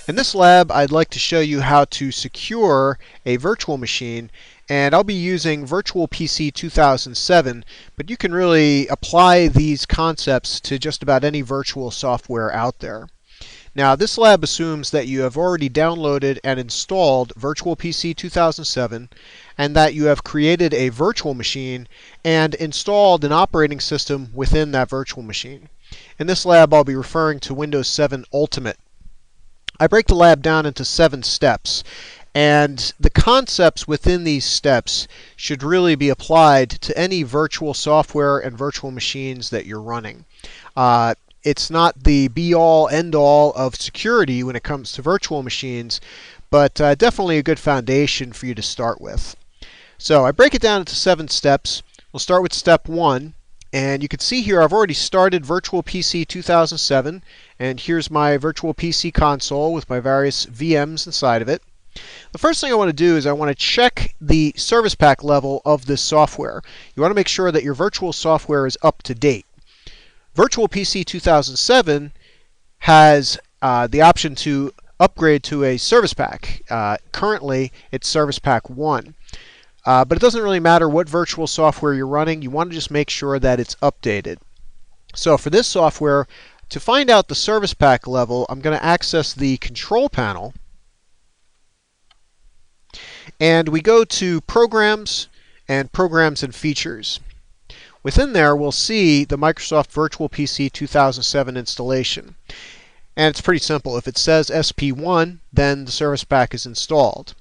In this lab, I'd like to show you how to secure a virtual machine, and I'll be using Virtual PC 2007, but you can really apply these concepts to just about any virtual software out there. Now, this lab assumes that you have already downloaded and installed Virtual PC 2007 and that you have created a virtual machine and installed an operating system within that virtual machine. In this lab, I'll be referring to Windows 7 Ultimate. I break the lab down into 7 steps, and the concepts within these steps should really be applied to any virtual software and virtual machines that you're running. It's not the be-all, end-all of security when it comes to virtual machines, but definitely a good foundation for you to start with. So I break it down into 7 steps. We'll start with step 1. And you can see here I've already started Virtual PC 2007, and here's my Virtual PC console with my various VMs inside of it. The first thing I want to do is I want to check the service pack level of this software. You want to make sure that your virtual software is up to date. Virtual PC 2007 has the option to upgrade to a service pack. Currently, it's Service Pack 1. But it doesn't really matter what virtual software you're running. You want to just make sure that it's updated. So for this software, to find out the service pack level, I'm going to access the control panel. And we go to Programs and Programs and Features. Within there, we'll see the Microsoft Virtual PC 2007 installation. And it's pretty simple. If it says SP1, then the service pack is installed.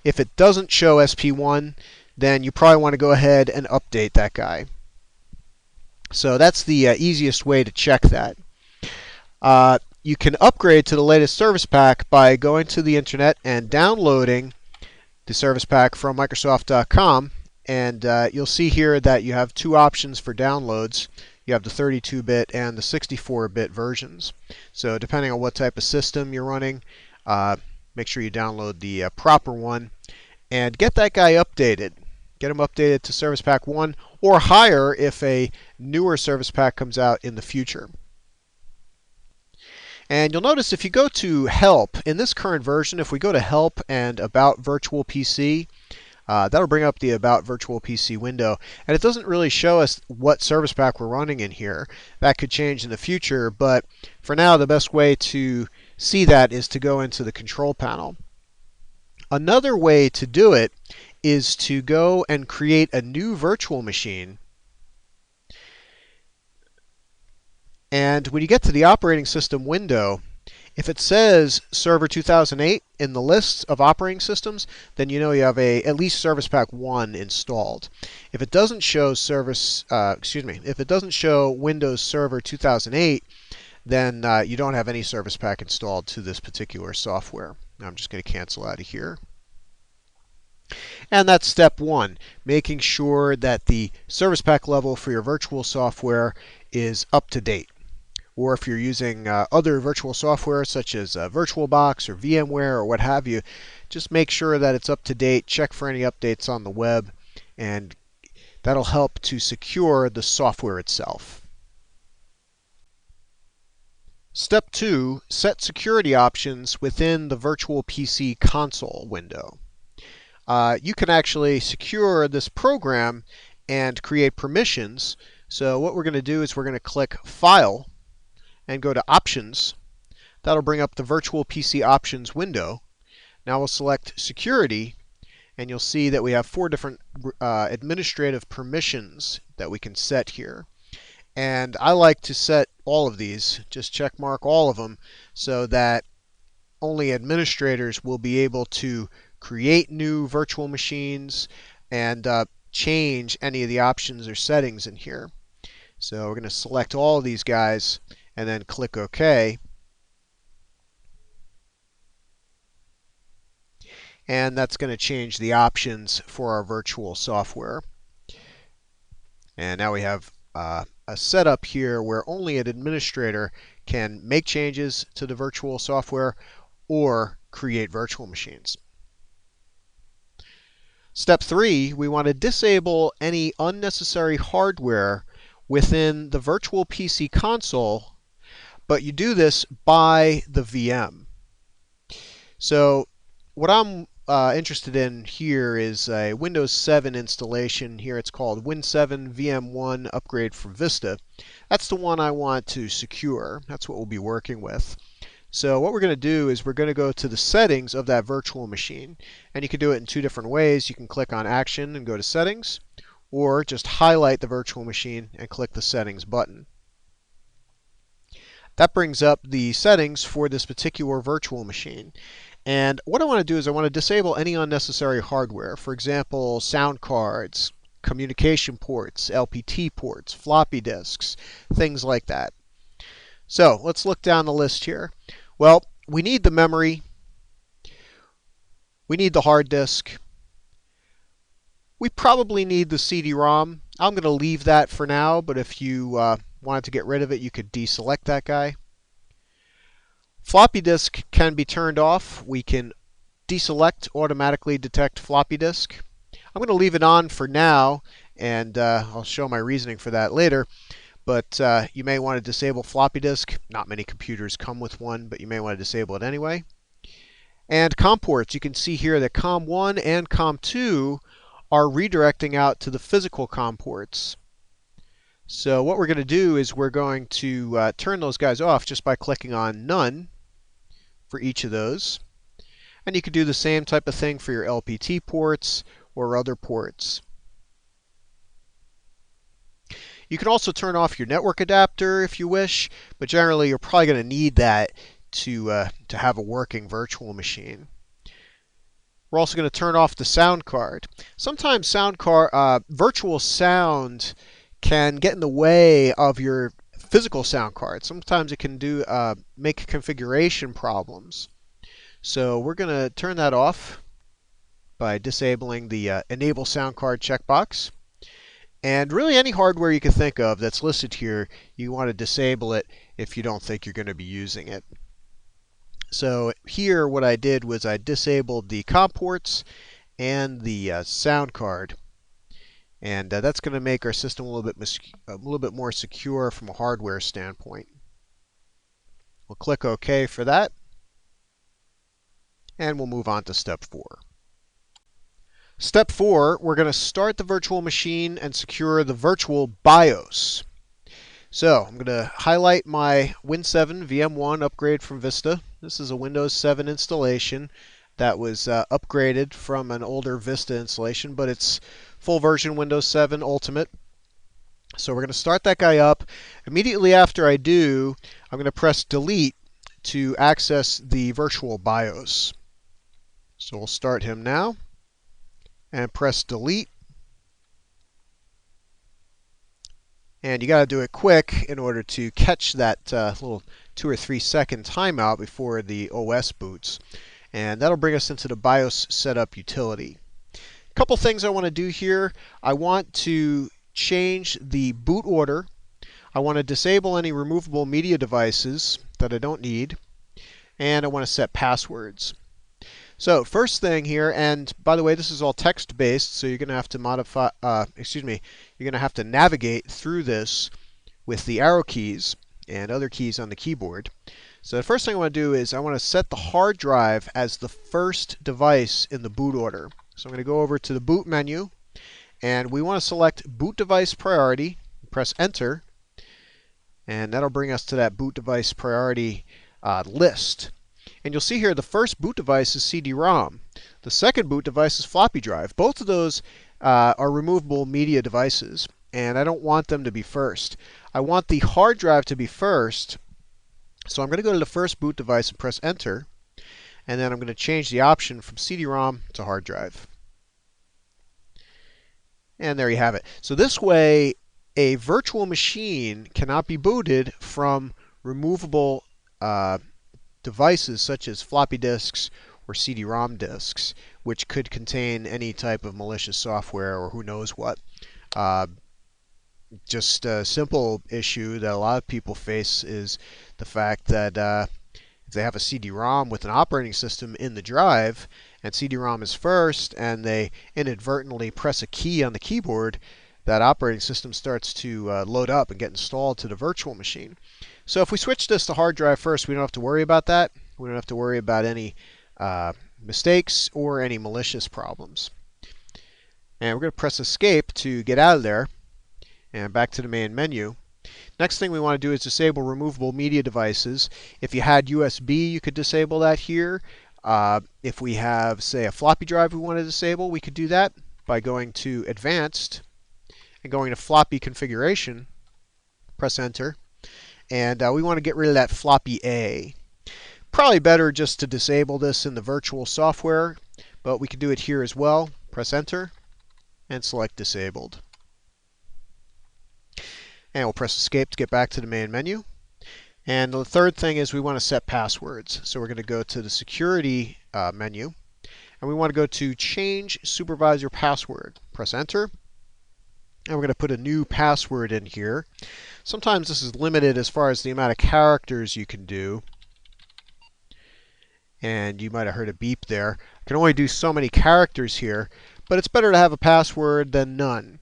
If it doesn't show SP1, then you probably want to go ahead and update that guy. So that's the easiest way to check that. You can upgrade to the latest service pack by going to the internet and downloading the service pack from Microsoft.com. And you'll see here that you have 2 options for downloads. You have the 32-bit and the 64-bit versions. So depending on what type of system you're running, make sure you download the proper one and get that guy updated. Get him updated to Service Pack 1 or higher if a newer service pack comes out in the future. And you'll notice if you go to Help, in this current version, if we go to Help and About Virtual PC, that'll bring up the About Virtual PC window. And it doesn't really show us what service pack we're running in here. That could change in the future, but for now the best way to see that is to go into the control panel. Another way to do it is to go and create a new virtual machine. And when you get to the operating system window, if it says Server 2008 in the list of operating systems, then you know you have at least Service Pack 1 installed. If it doesn't show if it doesn't show Windows Server 2008, then you don't have any service pack installed to this particular software. Now I'm just going to cancel out of here. And that's step 1, making sure that the service pack level for your virtual software is up to date. Or if you're using other virtual software such as VirtualBox or VMware or what have you, just make sure that it's up to date, check for any updates on the web, and that'll help to secure the software itself. Step 2, set security options within the Virtual PC console window. You can actually secure this program and create permissions. So what we're going to do is we're going to click File and go to Options. That'll bring up the Virtual PC Options window. Now we'll select Security, and you'll see that we have 4 different administrative permissions that we can set here. And I like to set all of these, just check mark all of them, so that only administrators will be able to create new virtual machines and change any of the options or settings in here. So we're going to select all of these guys and then click OK. And that's going to change the options for our virtual software. And now we have a setup here where only an administrator can make changes to the virtual software or create virtual machines. Step 3, we want to disable any unnecessary hardware within the Virtual PC console, but you do this by the VM. So what I'm interested in here is a Windows 7 installation. Here it's called Win7 VM1 Upgrade from Vista. That's the one I want to secure. That's what we'll be working with. So what we're going to do is we're going to go to the settings of that virtual machine. And you can do it in two different ways. You can click on Action and go to Settings, or just highlight the virtual machine and click the Settings button. That brings up the settings for this particular virtual machine. And what I want to do is I want to disable any unnecessary hardware. For example, sound cards, communication ports, LPT ports, floppy disks, things like that. So let's look down the list here. Well, we need the memory. We need the hard disk. We probably need the CD-ROM. I'm going to leave that for now, but if you wanted to get rid of it, you could deselect that guy. Floppy disk can be turned off. We can deselect automatically detect floppy disk. I'm going to leave it on for now, and I'll show my reasoning for that later. But you may want to disable floppy disk. Not many computers come with one, but you may want to disable it anyway. And COM ports, you can see here that COM1 and COM2 are redirecting out to the physical COM ports. So what we're going to do is we're going to turn those guys off just by clicking on None for each of those. And you could do the same type of thing for your LPT ports or other ports. You can also turn off your network adapter if you wish, but generally you're probably going to need that to have a working virtual machine. We're also going to turn off the sound card. Sometimes virtual sound can get in the way of your physical sound card. Sometimes it can make configuration problems. So we're going to turn that off by disabling the Enable Sound Card checkbox. And really any hardware you can think of that's listed here, you want to disable it if you don't think you're going to be using it. So here what I did was I disabled the COM ports and the sound card. And that's going to make our system a little bit more secure from a hardware standpoint. We'll click OK for that. And we'll move on to step 4. Step 4, we're going to start the virtual machine and secure the virtual BIOS. So I'm going to highlight my Win7 VM1 upgrade from Vista. This is a Windows 7 installation that was upgraded from an older Vista installation, but it's full version Windows 7 Ultimate. So we're going to start that guy up. Immediately after I do, I'm going to press Delete to access the virtual BIOS. So we'll start him now and press Delete. And you got to do it quick in order to catch that little 2 or 3 second timeout before the OS boots. And that'll bring us into the BIOS setup utility. A couple things I want to do here. I want to change the boot order. I want to disable any removable media devices that I don't need. And I want to set passwords. So first thing here, and by the way, this is all text-based, so you're going to have to you're going to have to navigate through this with the arrow keys and other keys on the keyboard. So the first thing I want to do is I want to set the hard drive as the first device in the boot order. So I'm going to go over to the boot menu, and we want to select boot device priority, press enter, and that'll bring us to that boot device priority list. And you'll see here the first boot device is CD-ROM. The second boot device is floppy drive. Both of those are removable media devices, and I don't want them to be first. I want the hard drive to be first, so I'm going to go to the first boot device and press enter, and then I'm going to change the option from CD-ROM to hard drive. And there you have it. So this way, a virtual machine cannot be booted from removable devices such as floppy disks or CD-ROM disks, which could contain any type of malicious software or who knows what. Just a simple issue that a lot of people face is the fact that if they have a CD-ROM with an operating system in the drive and CD-ROM is first and they inadvertently press a key on the keyboard, that operating system starts to load up and get installed to the virtual machine. So if we switch this to hard drive first, we don't have to worry about that. We don't have to worry about any mistakes or any malicious problems. And we're going to press escape to get out of there and back to the main menu. Next thing we want to do is disable removable media devices. If you had USB, you could disable that here. If we have, say, a floppy drive we want to disable, we could do that by going to Advanced and going to Floppy Configuration. Press Enter. And we want to get rid of that floppy A. Probably better just to disable this in the virtual software, but we can do it here as well. Press Enter and select Disabled. And we'll press Escape to get back to the main menu. And the third thing is we want to set passwords. So we're going to go to the Security menu, and we want to go to Change Supervisor Password. Press Enter. And we're going to put a new password in here. Sometimes this is limited as far as the amount of characters you can do. And you might have heard a beep there. I can only do so many characters here, but it's better to have a password than none.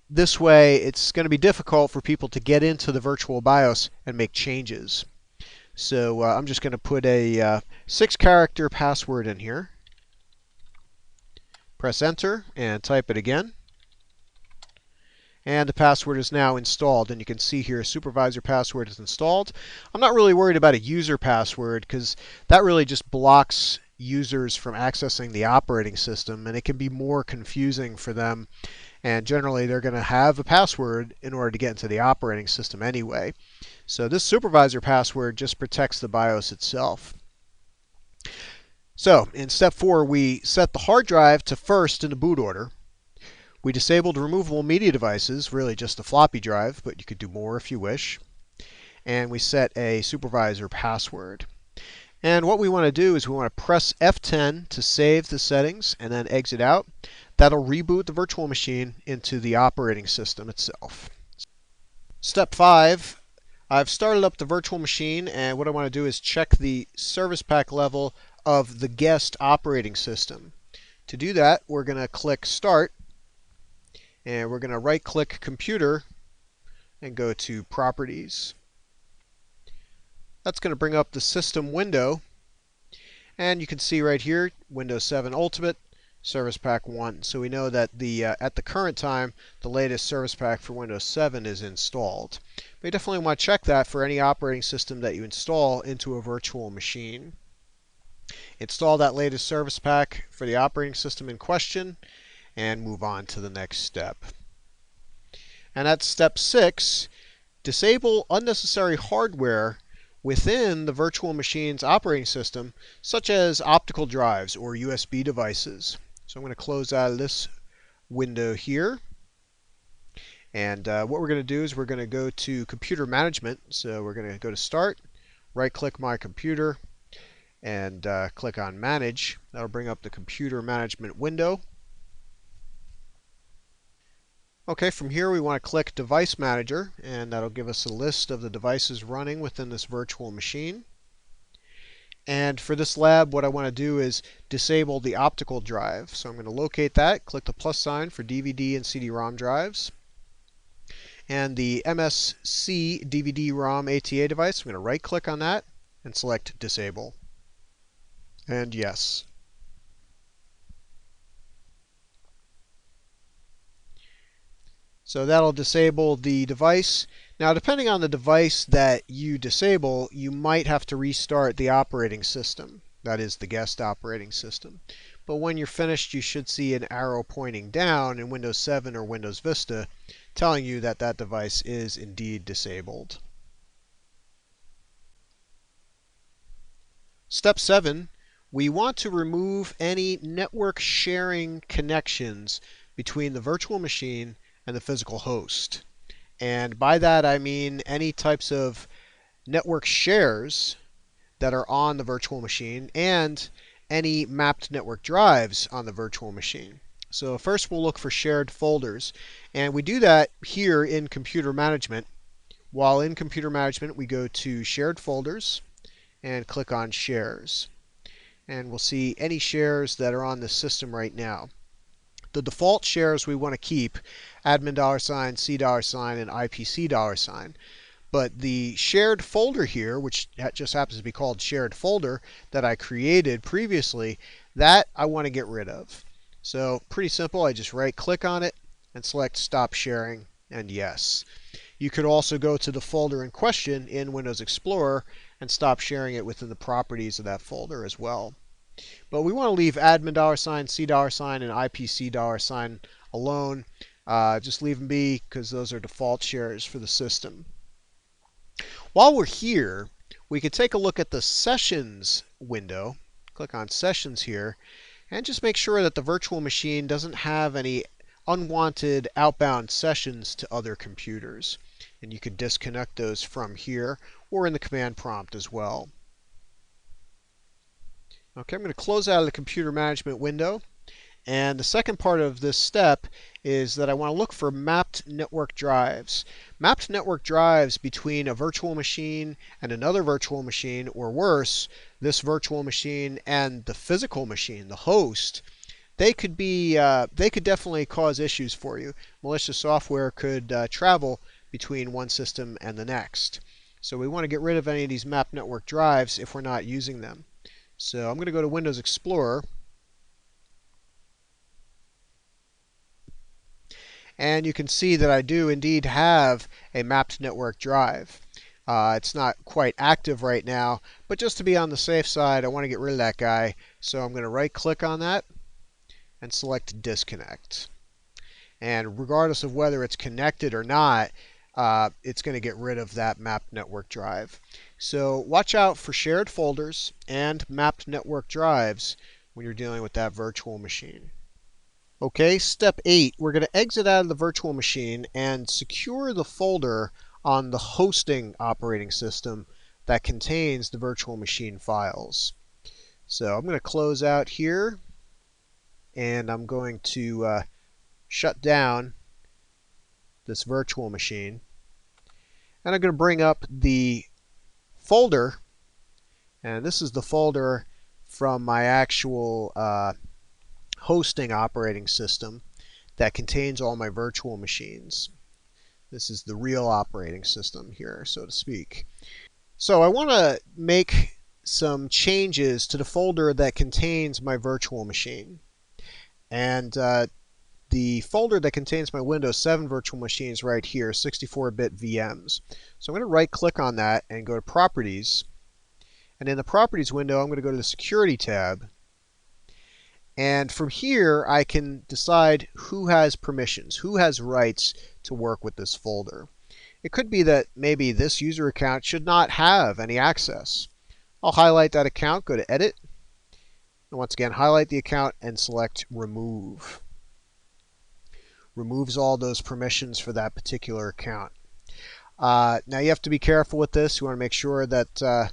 This way, it's going to be difficult for people to get into the virtual BIOS and make changes. So I'm just going to put a 6-character password in here. Press Enter and type it again. And the password is now installed, and you can see here supervisor password is installed. I'm not really worried about a user password because that really just blocks users from accessing the operating system, and it can be more confusing for them. And generally, they're going to have a password in order to get into the operating system anyway. So this supervisor password just protects the BIOS itself. So in step 4, we set the hard drive to first in the boot order. We disabled removable media devices, really just the floppy drive, but you could do more if you wish. And we set a supervisor password. And what we want to do is we want to press F10 to save the settings and then exit out. That'll reboot the virtual machine into the operating system itself. Step 5, I've started up the virtual machine, and what I want to do is check the service pack level of the guest operating system. To do that, we're going to click Start, and we're going to right-click Computer and go to Properties. That's going to bring up the system window, and you can see right here Windows 7 Ultimate Service Pack 1. So we know that at the current time the latest service pack for Windows 7 is installed. But you definitely want to check that for any operating system that you install into a virtual machine. Install that latest service pack for the operating system in question and move on to the next step. And that's step 6. Disable unnecessary hardware within the virtual machine's operating system, such as optical drives or USB devices. So I'm going to close out of this window here. And what we're going to do is we're going to go to Computer Management. So we're going to go to Start, right-click My Computer, and click on Manage. That'll bring up the Computer Management window. Okay, from here we want to click Device Manager, and that'll give us a list of the devices running within this virtual machine. And for this lab, what I want to do is disable the optical drive. So I'm going to locate that, click the plus sign for DVD and CD-ROM drives. And the MSC DVD-ROM ATA device, I'm going to right-click on that and select Disable. And yes. So that'll disable the device. Now, depending on the device that you disable, you might have to restart the operating system. That is the guest operating system. But when you're finished, you should see an arrow pointing down in Windows 7 or Windows Vista telling you that that device is indeed disabled. Step 7, we want to remove any network sharing connections between the virtual machine and the physical host. And by that I mean any types of network shares that are on the virtual machine and any mapped network drives on the virtual machine. So first we'll look for shared folders, and we do that here in Computer Management. While in Computer Management, we go to Shared Folders and click on Shares, and we'll see any shares that are on the system right now. The default shares we want to keep, admin $, C $, and IPC $. But the shared folder here, which just happens to be called shared folder that I created previously, that I want to get rid of. So pretty simple. I just right click on it and select stop sharing and yes. You could also go to the folder in question in Windows Explorer and stop sharing it within the properties of that folder as well. But we want to leave admin $, C$, and IPC $ alone. Just leave them be because those are default shares for the system. While we're here, we could take a look at the Sessions window. Click on Sessions here and just make sure that the virtual machine doesn't have any unwanted outbound sessions to other computers. And you could disconnect those from here or in the command prompt as well. Okay, I'm going to close out of the computer management window. And the second part of this step is that I want to look for mapped network drives. Mapped network drives between a virtual machine and another virtual machine, or worse, this virtual machine and the physical machine, the host, they could definitely cause issues for you. Malicious software could travel between one system and the next. So we want to get rid of any of these mapped network drives if we're not using them. So I'm going to go to Windows Explorer. And you can see that I do indeed have a mapped network drive. It's not quite active right now, but just to be on the safe side, I want to get rid of that guy. So I'm going to right click on that and select disconnect. And regardless of whether it's connected or not, it's going to get rid of that mapped network drive. So watch out for shared folders and mapped network drives when you're dealing with that virtual machine. Okay, step 8, we're going to exit out of the virtual machine and secure the folder on the hosting operating system that contains the virtual machine files. So I'm going to close out here and I'm going to shut down this virtual machine. And I'm going to bring up the folder, and this is the folder from my actual hosting operating system that contains all my virtual machines. This is the real operating system here, so to speak. So I want to make some changes to the folder that contains my virtual machine. And the folder that contains my Windows 7 virtual machines right here, 64-bit VMs. So I'm going to right click on that and go to Properties. And in the Properties window, I'm going to go to the Security tab. And from here, I can decide who has permissions, who has rights to work with this folder. It could be that maybe this user account should not have any access. I'll highlight that account, go to Edit, and once again, highlight the account and select Remove. Removes all those permissions for that particular account. Now you have to be careful with this. You want to make sure that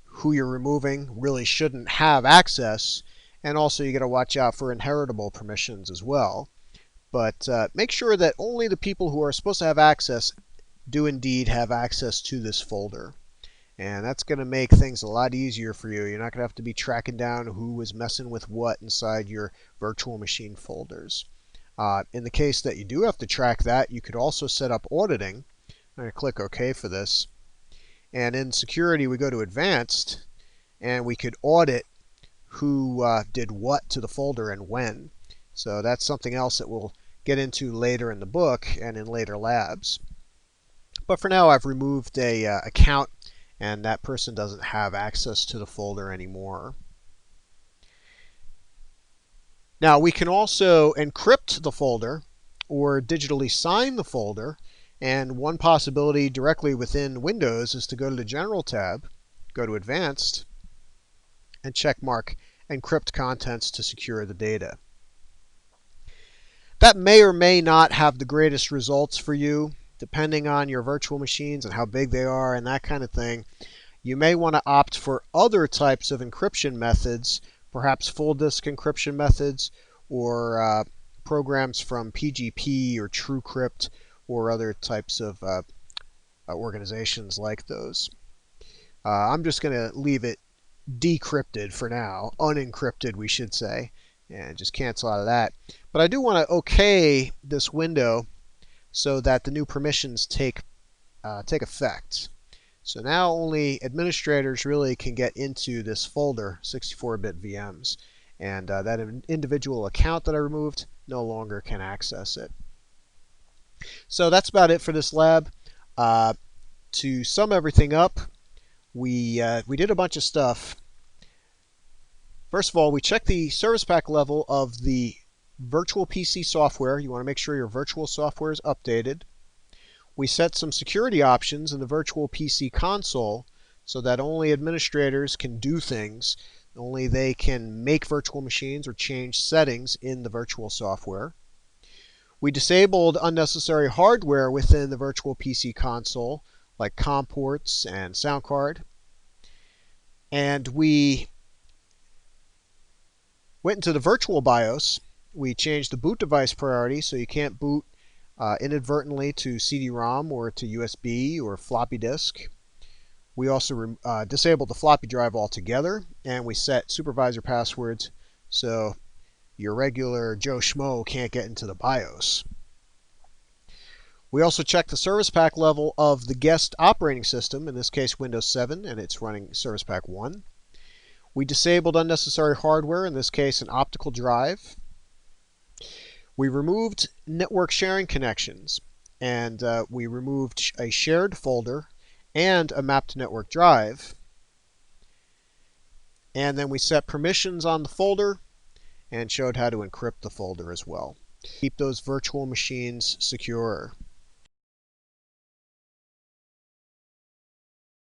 who you're removing really shouldn't have access. And also you got to watch out for inheritable permissions as well. But make sure that only the people who are supposed to have access do indeed have access to this folder. And that's going to make things a lot easier for you. You're not going to have to be tracking down who was messing with what inside your virtual machine folders. In the case that you do have to track that, you could also set up auditing. I'm going to click OK for this. And in security, we go to Advanced, and we could audit who did what to the folder and when. So that's something else that we'll get into later in the book and in later labs. But for now, I've removed a account, and that person doesn't have access to the folder anymore. Now we can also encrypt the folder or digitally sign the folder, and one possibility directly within Windows is to go to the General tab, go to Advanced, and check mark Encrypt Contents to secure the data. That may or may not have the greatest results for you, depending on your virtual machines and how big they are and that kind of thing. You may want to opt for other types of encryption methods, perhaps full disk encryption methods, or programs from PGP or TrueCrypt or other types of organizations like those. I'm just going to leave it decrypted for now, unencrypted we should say, and just cancel out of that. But I do want to OK this window so that the new permissions take take effect. So now only administrators really can get into this folder, 64-bit VMs, and that individual account that I removed no longer can access it. So that's about it for this lab. To sum everything up, we did a bunch of stuff. First of all, we checked the service pack level of the virtual PC software. You want to make sure your virtual software is updated. We set some security options in the virtual PC console so that only administrators can do things. Only they can make virtual machines or change settings in the virtual software. We disabled unnecessary hardware within the virtual PC console, like COM ports and sound card. And we went into the virtual BIOS. We changed the boot device priority so you can't boot inadvertently to CD-ROM or to USB or floppy disk. We also disabled the floppy drive altogether, and we set supervisor passwords so your regular Joe Schmo can't get into the BIOS. We also checked the service pack level of the guest operating system, in this case Windows 7, and it's running service pack 1. We disabled unnecessary hardware, in this case an optical drive. We removed network sharing connections, and we removed a shared folder and a mapped network drive. And then we set permissions on the folder and showed how to encrypt the folder as well. Keep those virtual machines secure.